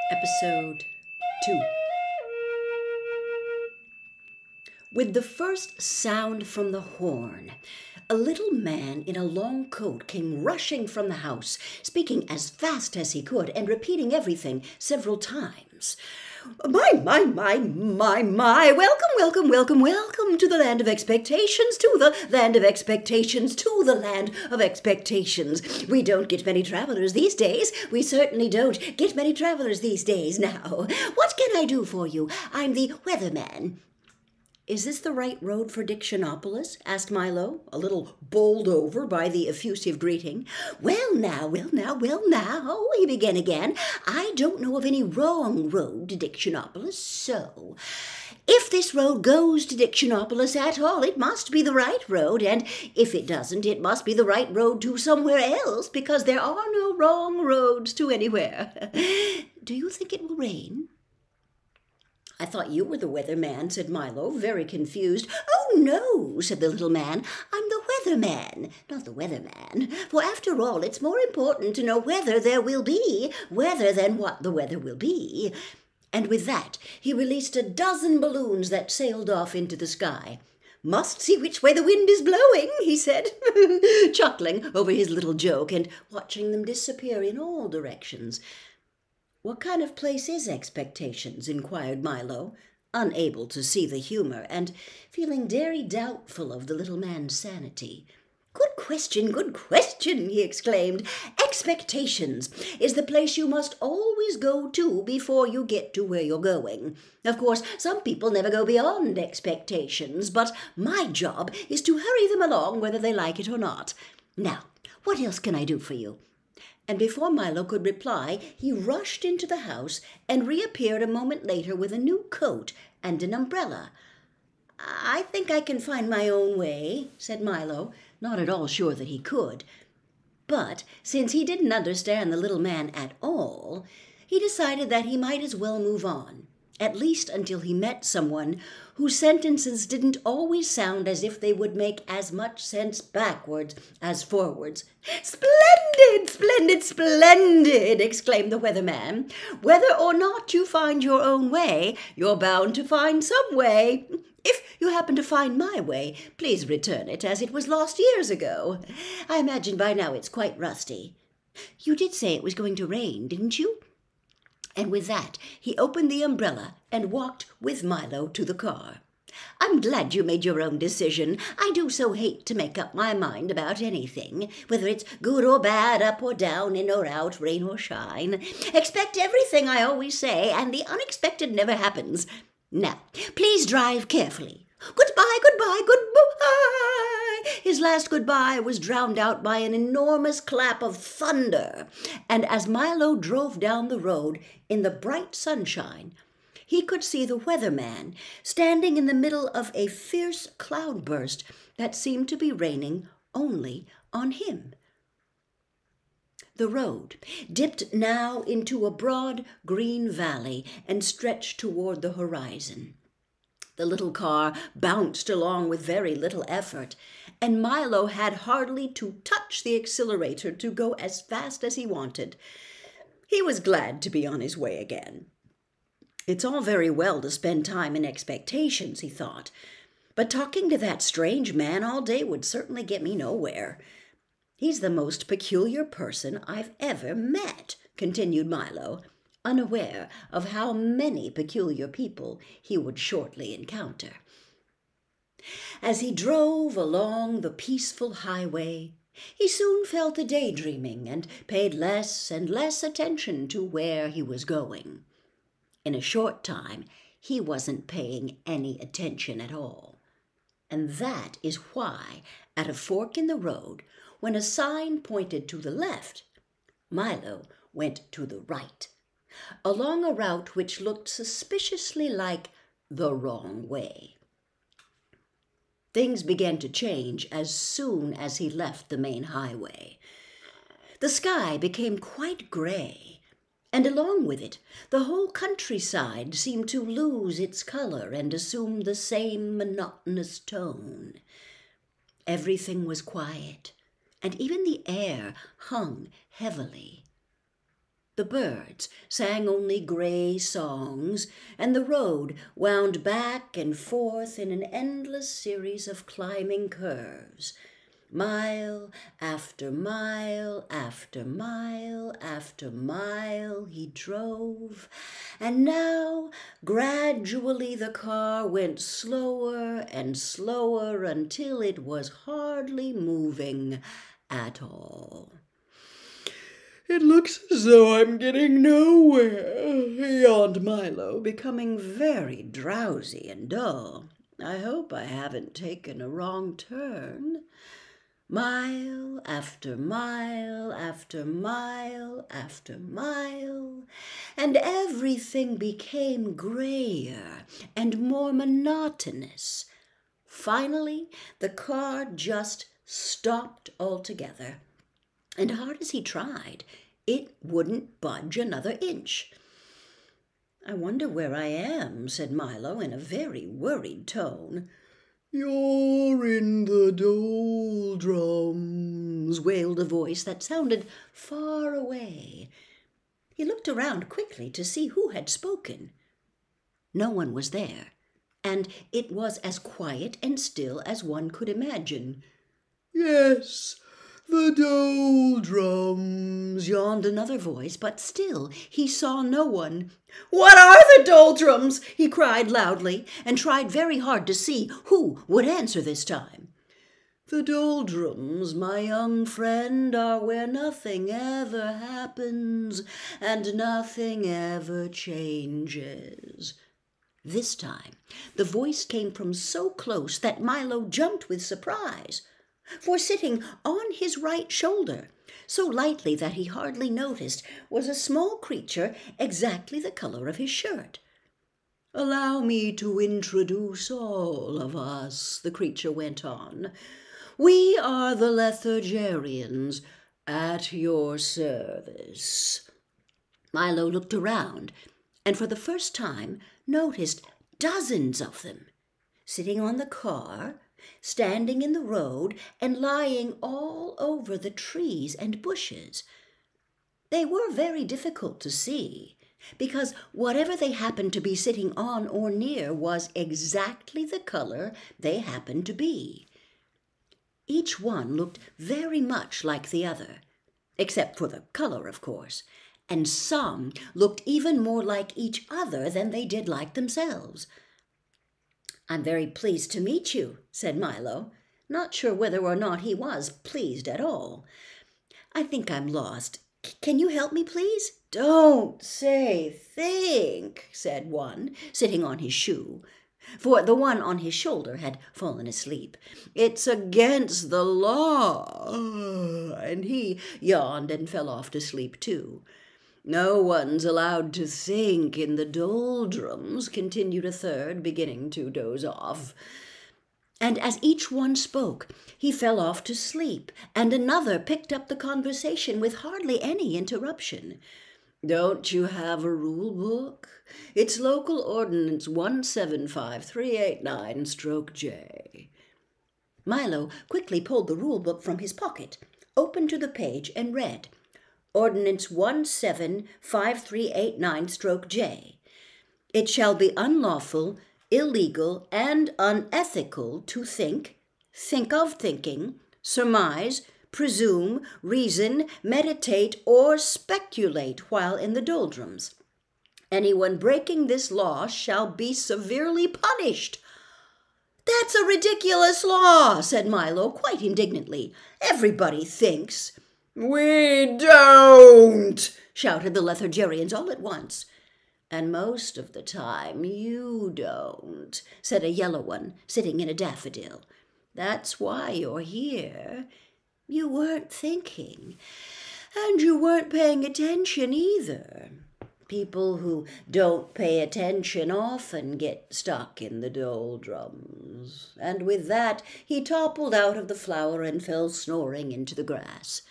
Episode 2. With the first sound from the horn, a little man in a long coat came rushing from the house, speaking as fast as he could and repeating everything several times. My, welcome to the land of expectations, to the land of expectations, to the land of expectations. We don't get many travelers these days. We certainly don't get many travelers these days now. What can I do for you? I'm the weatherman. Is this the right road for Dictionopolis? Asked Milo, a little bowled over by the effusive greeting. Well now, he began again. I don't know of any wrong road to Dictionopolis, so if this road goes to Dictionopolis at all, it must be the right road, and if it doesn't, it must be the right road to somewhere else, because there are no wrong roads to anywhere. Do you think it will rain? I thought you were the weatherman, said Milo, very confused. Oh, no, said the little man. I'm the weatherman, not the weatherman. For after all, it's more important to know whether there will be weather than what the weather will be. And with that, he released a dozen balloons that sailed off into the sky. Must see which way the wind is blowing, he said, chuckling over his little joke and watching them disappear in all directions. What kind of place is Expectations? Inquired Milo, unable to see the humor and feeling very doubtful of the little man's sanity. Good question, he exclaimed. Expectations is the place you must always go to before you get to where you're going. Of course, some people never go beyond expectations, but my job is to hurry them along whether they like it or not. Now, what else can I do for you? And before Milo could reply, he rushed into the house and reappeared a moment later with a new coat and an umbrella. I think I can find my own way, said Milo, not at all sure that he could. But since he didn't understand the little man at all, he decided that he might as well move on, at least until he met someone whose sentences didn't always sound as if they would make as much sense backwards as forwards. Splendid, exclaimed the weatherman. Whether or not you find your own way, you're bound to find some way. If you happen to find my way, please return it, as it was lost years ago. I imagine by now it's quite rusty. You did say it was going to rain, didn't you? And with that, he opened the umbrella and walked with Milo to the car. I'm glad you made your own decision. I do so hate to make up my mind about anything, whether it's good or bad, up or down, in or out, rain or shine. Expect everything, I always say, and the unexpected never happens. Now, please drive carefully. Goodbye. His last goodbye was drowned out by an enormous clap of thunder, and as Milo drove down the road in the bright sunshine, he could see the weatherman standing in the middle of a fierce cloudburst that seemed to be raining only on him. The road dipped now into a broad green valley and stretched toward the horizon. The little car bounced along with very little effort, and Milo had hardly to touch the accelerator to go as fast as he wanted. He was glad to be on his way again. It's all very well to spend time in Expectations, he thought, but talking to that strange man all day would certainly get me nowhere. He's the most peculiar person I've ever met, continued Milo, unaware of how many peculiar people he would shortly encounter. As he drove along the peaceful highway, he soon fell to daydreaming and paid less and less attention to where he was going. In a short time, he wasn't paying any attention at all. And that is why, at a fork in the road, when a sign pointed to the left, Milo went to the right, along a route which looked suspiciously like the wrong way. Things began to change as soon as he left the main highway. The sky became quite gray, and along with it, the whole countryside seemed to lose its color and assume the same monotonous tone. Everything was quiet, and even the air hung heavily. The birds sang only gray songs, and the road wound back and forth in an endless series of climbing curves. Mile after mile after mile after mile he drove, and now gradually the car went slower and slower until it was hardly moving at all. "It looks as though I'm getting nowhere," yawned Milo, becoming very drowsy and dull. "I hope I haven't taken a wrong turn." Mile after mile after mile after mile, and everything became grayer and more monotonous. Finally, the car just stopped altogether, and hard as he tried, it wouldn't budge another inch. "I wonder where I am," said Milo in a very worried tone. "You're in the doldrums," wailed a voice that sounded far away. He looked around quickly to see who had spoken. No one was there, and it was as quiet and still as one could imagine. "Yes, the doldrums," yawned another voice, but still he saw no one. "What are the doldrums?" he cried loudly, and tried very hard to see who would answer this time. "The doldrums, my young friend, are where nothing ever happens and nothing ever changes." This time the voice came from so close that Milo jumped with surprise. For sitting on his right shoulder, so lightly that he hardly noticed, was a small creature exactly the color of his shirt. "Allow me to introduce all of us," the creature went on. "We are the Lethargers, at your service." Milo looked around, and for the first time noticed dozens of them, sitting on the car, standing in the road, and lying all over the trees and bushes. They were very difficult to see, because whatever they happened to be sitting on or near was exactly the color they happened to be. Each one looked very much like the other, except for the color, of course, and some looked even more like each other than they did like themselves. "I'm very pleased to meet you," said Milo, not sure whether or not he was pleased at all. "I think I'm lost. Can you help me, please?" "Don't say think," said one, sitting on his shoe, for the one on his shoulder had fallen asleep. "It's against the law." And he yawned and fell off to sleep too. "No one's allowed to think in the doldrums," continued a third, beginning to doze off. And as each one spoke, he fell off to sleep, and another picked up the conversation with hardly any interruption. "Don't you have a rule book? It's Local Ordinance 175389/J." Milo quickly pulled the rule book from his pocket, opened to the page, and read, "Ordinance 175389/J. It shall be unlawful, illegal, and unethical to think of thinking, surmise, presume, reason, meditate, or speculate while in the doldrums. Anyone breaking this law shall be severely punished." "That's a ridiculous law," said Milo quite indignantly. "Everybody thinks." "We don't," shouted the Lethargerians all at once. "And most of the time you don't," said a yellow one, sitting in a daffodil. "That's why you're here. You weren't thinking, and you weren't paying attention either. People who don't pay attention often get stuck in the doldrums." And with that he toppled out of the flower and fell snoring into the grass.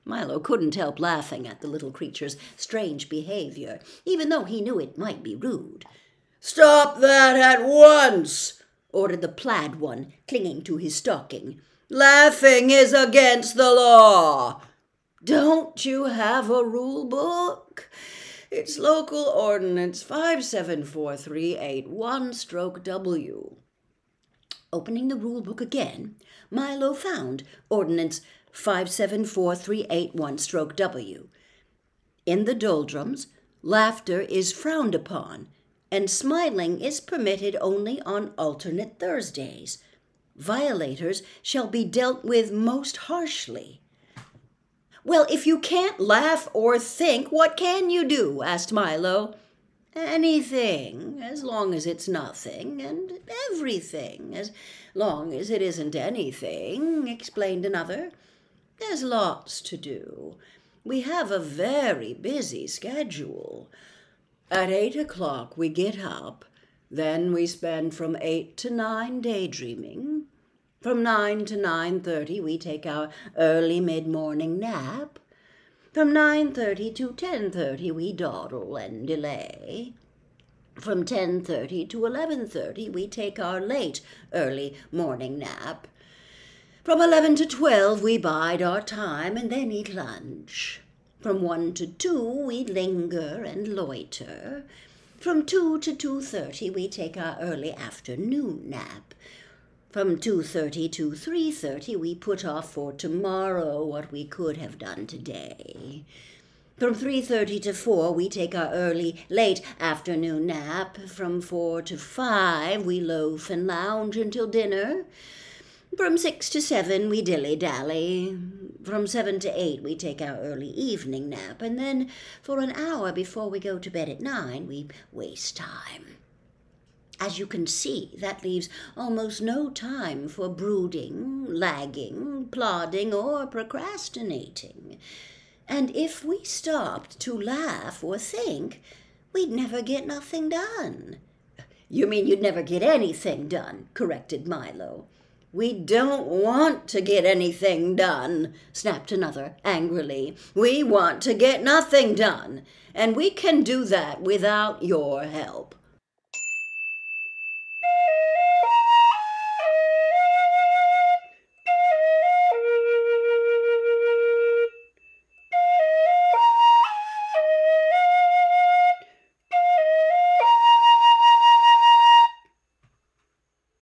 Milo couldn't help laughing at the little creature's strange behavior, even though he knew it might be rude. "Stop that at once," ordered the plaid one, clinging to his stocking. "Laughing is against the law." Don't you have a rule book? It's local ordinance 574381/W. Opening the rule book again, Milo found Ordinance 574381/W. In the doldrums, laughter is frowned upon, and smiling is permitted only on alternate Thursdays. Violators shall be dealt with most harshly. "Well, if you can't laugh or think, what can you do?" asked Milo. "Anything, as long as it's nothing, and everything, as long as it isn't anything," explained another. "There's lots to do. We have a very busy schedule. At 8 o'clock we get up, then we spend from 8 to 9 daydreaming. From 9 to 9:30 we take our early mid-morning nap. From 9:30 to 10:30 we dawdle and delay. From 10:30 to 11:30 we take our late early morning nap. From 11 to 12 we bide our time and then eat lunch. From 1 to 2 we linger and loiter. From 2 to 2:30 we take our early afternoon nap. From 2:30 to 3:30 we put off for tomorrow what we could have done today. From 3:30 to 4 we take our early, late afternoon nap. From 4 to 5 we loaf and lounge until dinner. From 6 to 7 we dilly-dally. From 7 to 8 we take our early evening nap, and then for an hour before we go to bed at 9 we waste time. As you can see, that leaves almost no time for brooding, lagging, plodding, or procrastinating. And if we stopped to laugh or think, we'd never get nothing done." "You mean you'd never get anything done," corrected Milo. "We don't want to get anything done," snapped another angrily. "We want to get nothing done, and we can do that without your help."